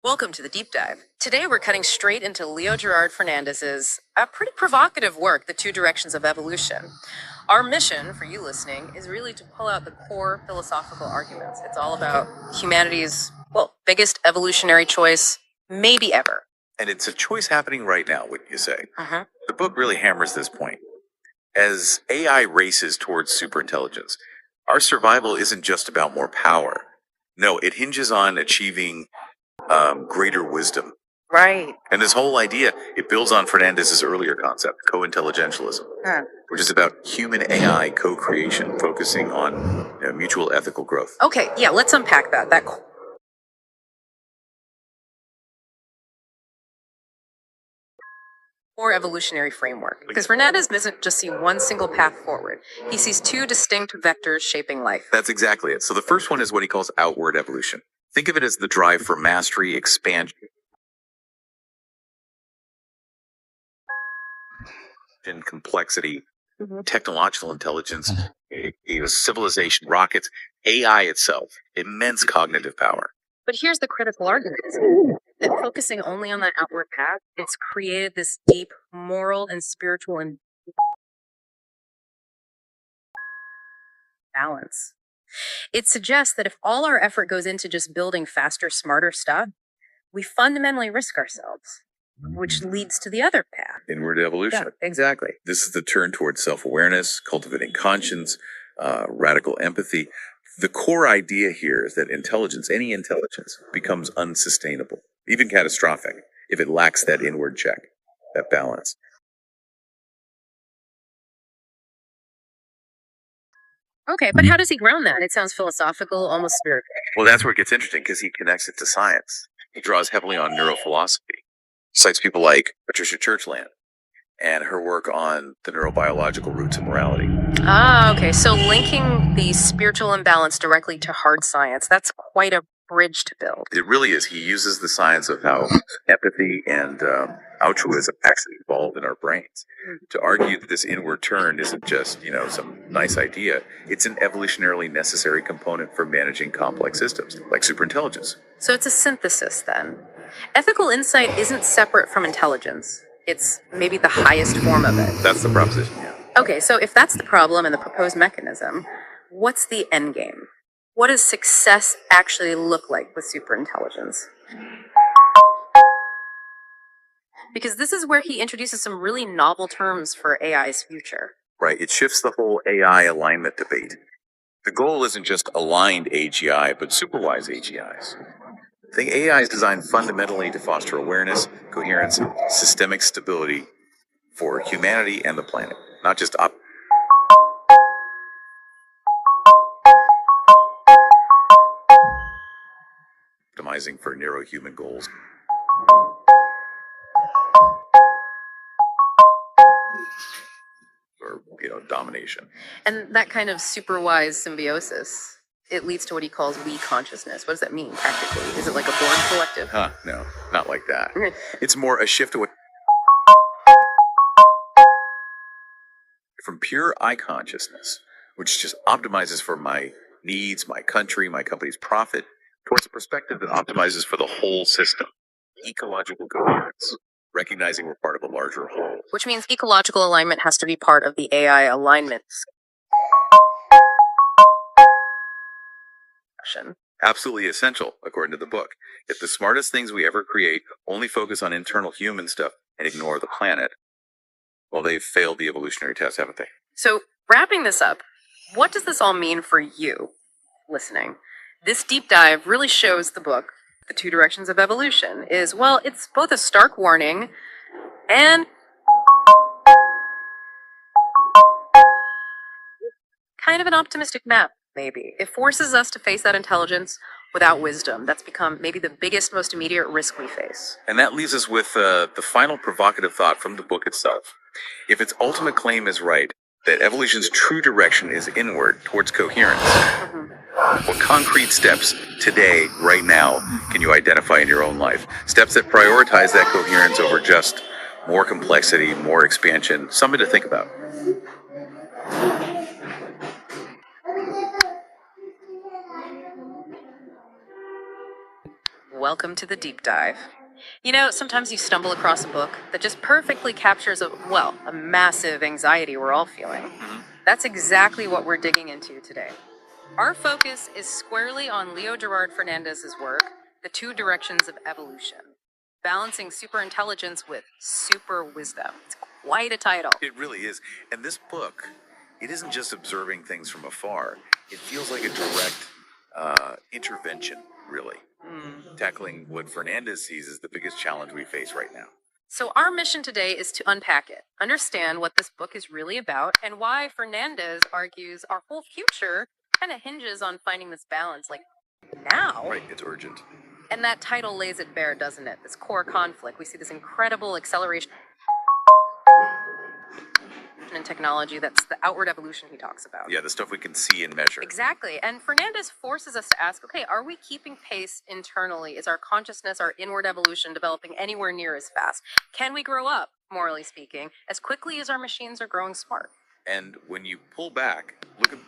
Welcome to the deep dive. Today we're cutting straight into Leo Gerard Fernandez's pretty provocative work, The Two Directions of Evolution. Our mission for you listening is really to pull out the core philosophical arguments. It's all about humanity's, biggest evolutionary choice maybe ever. And it's a choice happening right now, wouldn't you say? The book really hammers this point. As AI races towards superintelligence, our survival isn't just about more power. No, it hinges on achieving greater wisdom. Right. And this whole idea, it builds on Fernandez's earlier concept, Cointelligentialism, which is about human AI co-creation, focusing on mutual ethical growth. Okay, yeah, let's unpack that. That core evolutionary framework. Because Fernandez doesn't just see one single path forward. He sees two distinct vectors shaping life. That's exactly it. So the first one is what he calls outward evolution. Think of it as the drive for mastery, expansion, complexity, technological intelligence, civilization, rockets, AI itself, immense cognitive power. But here's the critical argument that focusing only on that outward path, it's created this deep moral and spiritual imbalance. It suggests that if all our effort goes into just building faster, smarter stuff, we fundamentally risk ourselves, which leads to the other path. Inward evolution. Yeah, exactly. This is the turn towards self-awareness, cultivating conscience, radical empathy. The core idea here is that intelligence, any intelligence, becomes unsustainable, even catastrophic, if it lacks that inward check, that balance. Okay, but how does he ground that? It sounds philosophical, almost spiritual. Well, that's where it gets interesting, because he connects it to science. He draws heavily on neurophilosophy, cites people like Patricia Churchland and her work on the neurobiological roots of morality. Ah, okay. So linking the spiritual imbalance directly to hard science, that's quite a bridge to build. It really is. He uses the science of how empathy and altruism actually evolved in our brains to argue that this inward turn isn't just, some nice idea. It's an evolutionarily necessary component for managing complex systems, like superintelligence. So it's a synthesis then. Ethical insight isn't separate from intelligence. It's maybe the highest form of it. That's the proposition, yeah. Okay, so if that's the problem and the proposed mechanism, what's the end game? What does success actually look like with superintelligence? Because this is where he introduces some really novel terms for AI's future. Right, it shifts the whole AI alignment debate. The goal isn't just aligned AGI, but superwise AGIs. I think AI is designed fundamentally to foster awareness, coherence, systemic stability for humanity and the planet, not just optimizing for neurohuman goals. Or, domination. And that kind of superwise symbiosis, it leads to what he calls WE-Consciousness. What does that mean practically? Is it like a Borg collective? No, not like that. It's more a shift away from pure I consciousness, which just optimizes for my needs, my country, my company's profit, towards a perspective that optimizes for the whole system. Ecological coherence, recognizing we're part of a larger whole. Which means ecological alignment has to be part of the AI alignment. Absolutely essential, according to the book. If the smartest things we ever create only focus on internal human stuff and ignore the planet, well, they've failed the evolutionary test, haven't they? So, wrapping this up, what does this all mean for you listening? This deep dive really shows the book, The Two Directions of Evolution, it's both a stark warning and kind of an optimistic map, maybe. It forces us to face that intelligence without wisdom. That's become maybe the biggest, most immediate risk we face. And that leaves us with the final provocative thought from the book itself. If its ultimate claim is right, that evolution's true direction is inward, towards coherence, what concrete steps today, right now, can you identify in your own life? Steps that prioritize that coherence over just more complexity, more expansion, something to think about. Welcome to the deep dive. You know, sometimes you stumble across a book that just perfectly captures a massive anxiety we're all feeling. That's exactly what we're digging into today. Our focus is squarely on Leo Gerard Fernandez's work, The Two Directions of Evolution, balancing superintelligence with super wisdom. It's quite a title. It really is. And this book, it isn't just observing things from afar. It feels like a direct intervention, really. Tackling what Fernandez sees as the biggest challenge we face right now. So our mission today is to unpack it, understand what this book is really about, and why Fernandez argues our whole future kind of hinges on finding this balance, like now. Right, it's urgent. And that title lays it bare, doesn't it? This core conflict. We see this incredible acceleration in technology. That's the outward evolution he talks about. Yeah, the stuff we can see and measure. Exactly. And Fernandez forces us to ask, okay, are we keeping pace internally? Is our consciousness, our inward evolution developing anywhere near as fast? Can we grow up, morally speaking, as quickly as our machines are growing smart? And when you pull back, look at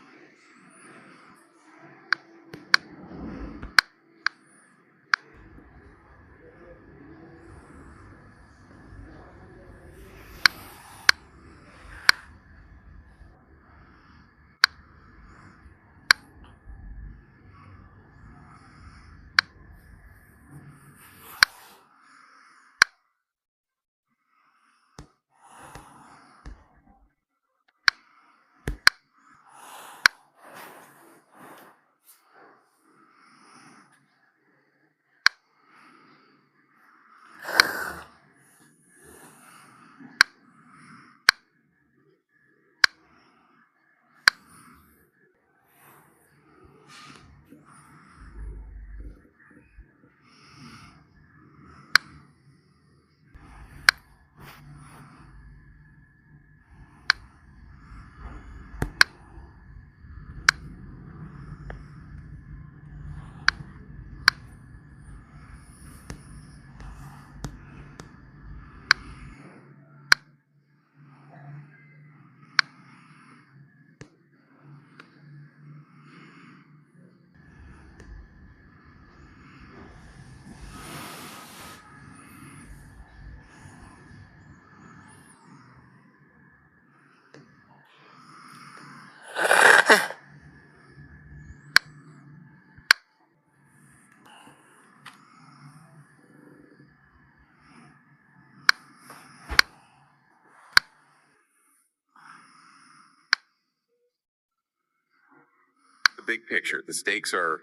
the big picture. The stakes are,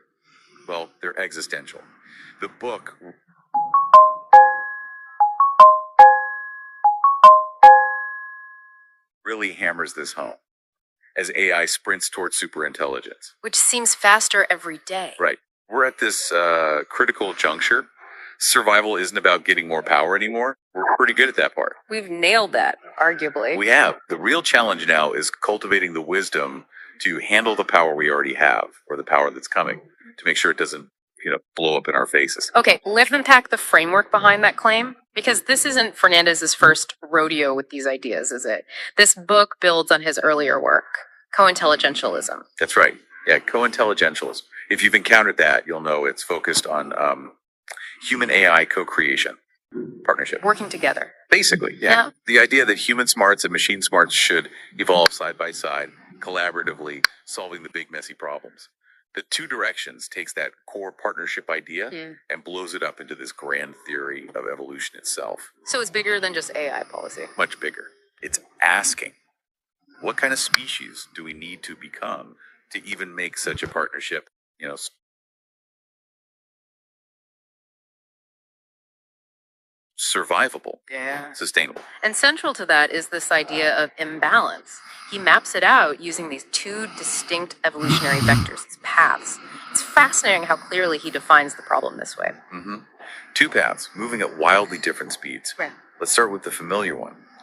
well, they're existential. The book really hammers this home as AI sprints towards superintelligence. Which seems faster every day. Right. We're at this critical juncture. Survival isn't about getting more power anymore. We're pretty good at that part. We've nailed that, arguably. We have. The real challenge now is cultivating the wisdom to handle the power we already have, or the power that's coming, to make sure it doesn't, blow up in our faces. Okay, let's unpack the framework behind that claim, because this isn't Fernandez's first rodeo with these ideas, is it? This book builds on his earlier work, Cointelligentialism. That's right. Yeah, cointelligentialism. If you've encountered that, you'll know it's focused on human AI co-creation partnership. Working together. Basically, yeah. The idea that human smarts and machine smarts should evolve side by side, collaboratively, solving the big messy problems. The Two Directions takes that core partnership idea and blows it up into this grand theory of evolution itself. So it's bigger than just AI policy. Much bigger. It's asking, what kind of species do we need to become to even make such a partnership, survivable, sustainable. And central to that is this idea of imbalance. He maps it out using these two distinct evolutionary vectors, these paths. It's fascinating how clearly he defines the problem this way. Two paths, moving at wildly different speeds. Right. Let's start with the familiar one,